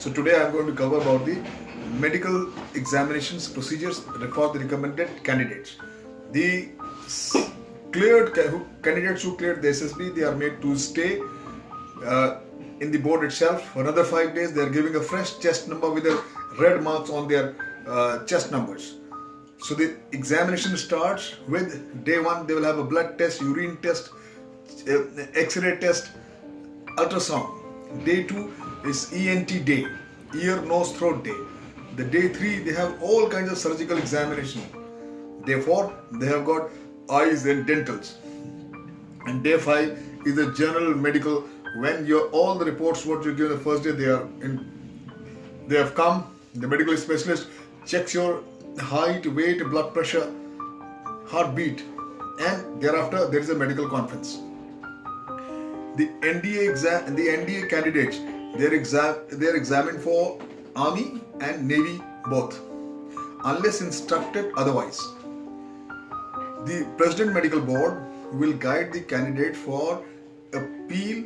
So today I am going to cover about the medical examinations procedures for the recommended candidates. The candidates who cleared the SSB, they are made to stay in the board itself for another 5 days. They are giving a fresh chest number with a red marks on their chest numbers. So the examination starts with day 1. They will have a blood test, urine test, X-ray test, ultrasound. Day 2 is ENT day, ear, nose, throat day. The day 3 they have all kinds of surgical examination. Day 4 they have got eyes and dentals. And day 5 is the general medical, when your all the reports what you give the first day they have come, the medical specialist checks your height, weight, blood pressure, heartbeat, and thereafter there is a medical conference. The NDA candidates, they're examined for Army and Navy both, unless instructed otherwise. The President Medical Board will guide the candidate for appeal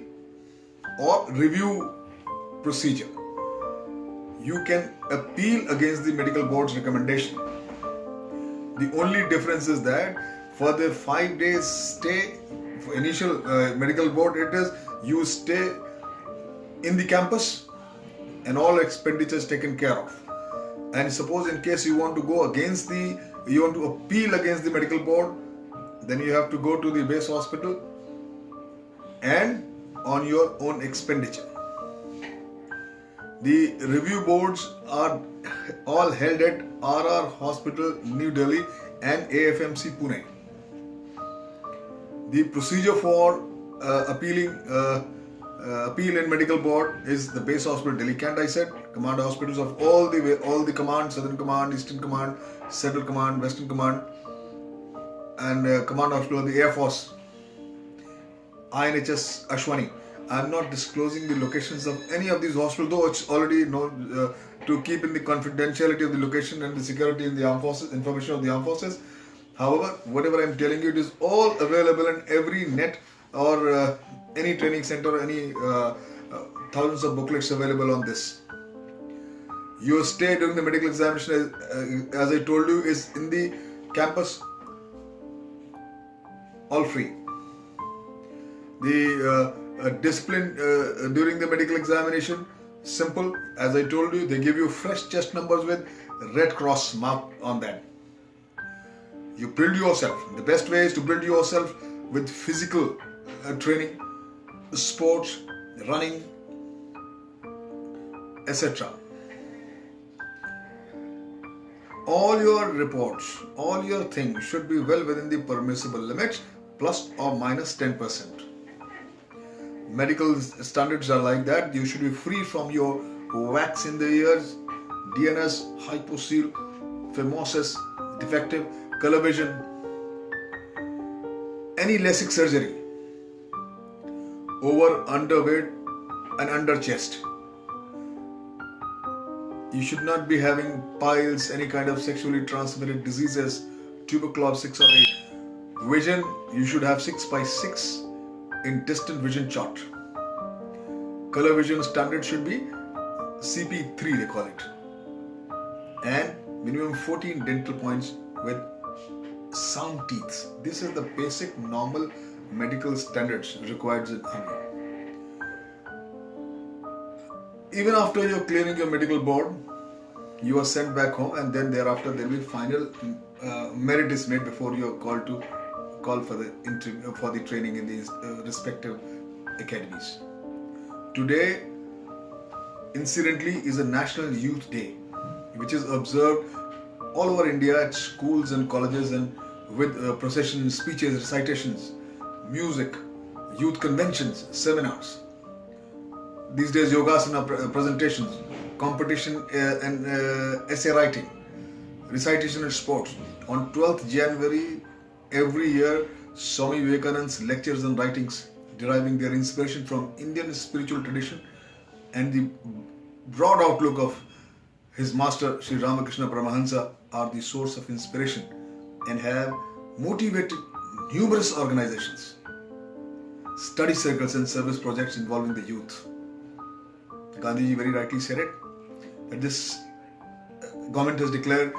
or review procedure. You can appeal against the medical board's recommendation. The only difference is that for the 5 days stay, for initial medical board, it is you stay in the campus and all expenditures taken care of. And suppose in case you want to appeal against the medical board, then you have to go to the base hospital and on your own expenditure. The review boards are all held at RR Hospital, New Delhi and AFMC Pune. The procedure for appeal in medical board is the base hospital Delhi Cant, I said, command hospitals of all the command, Southern Command, Eastern Command, Central Command, Western Command, and command hospital of the Air Force, INHS Ashwani. I am not disclosing the locations of any of these hospitals, though it's already known to keep in the confidentiality of the location and the security in the armed forces, information of the armed forces. However, whatever I am telling you, it is all available in every net or any training center, any thousands of booklets available on this. Your stay during the medical examination, as I told you, is in the campus, all free. The discipline during the medical examination, simple. As I told you, they give you fresh chest numbers with red cross marked on that. You build yourself. The best way is to build yourself with physical training, sports, running, etc. All your reports, all your things should be well within the permissible limits, plus or minus 10%. Medical standards are like that. You should be free from your wax in the ears, DNS, hypocele, phimosis, defective, color vision, any LASIK surgery, over, underweight and under chest. You should not be having piles, any kind of sexually transmitted diseases, tuberculosis 6 or 8. Vision, you should have 6x6 in distant vision chart. Color vision standard should be CP3, they call it. And minimum 14 dental points with sound teeth. This is the basic normal medical standards required in Army. Even after you're clearing your medical board, you are sent back home, and then thereafter there will be final merit is made before you are called for the training in these respective academies. Today, incidentally, is a National Youth Day, which is observed all over India at schools and colleges, and with processions, speeches, recitations, music, youth conventions, seminars. These days, yogasana presentations, competition and essay writing, recitation and sports. On 12th January every year, Swami Vivekananda's lectures and writings, deriving their inspiration from Indian spiritual tradition and the broad outlook of his master Sri Ramakrishna Paramahansa, are the source of inspiration and have motivated numerous organizations, study circles and service projects involving the youth. Gandhiji very rightly said it. that this government has declared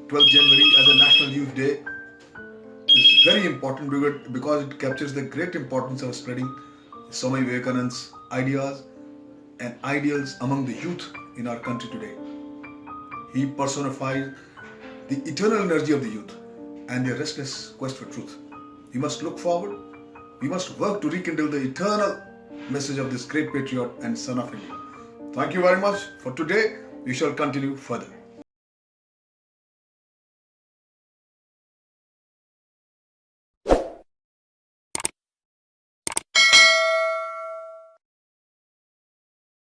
12th January as a National Youth Day is very important because it captures the great importance of spreading Swami Vivekananda's ideas and ideals among the youth in our country today. He personifies the eternal energy of the youth and their restless quest for truth. We must look forward. We must work to rekindle the eternal message of this great patriot and son of India. Thank you very much. For today, we shall continue further.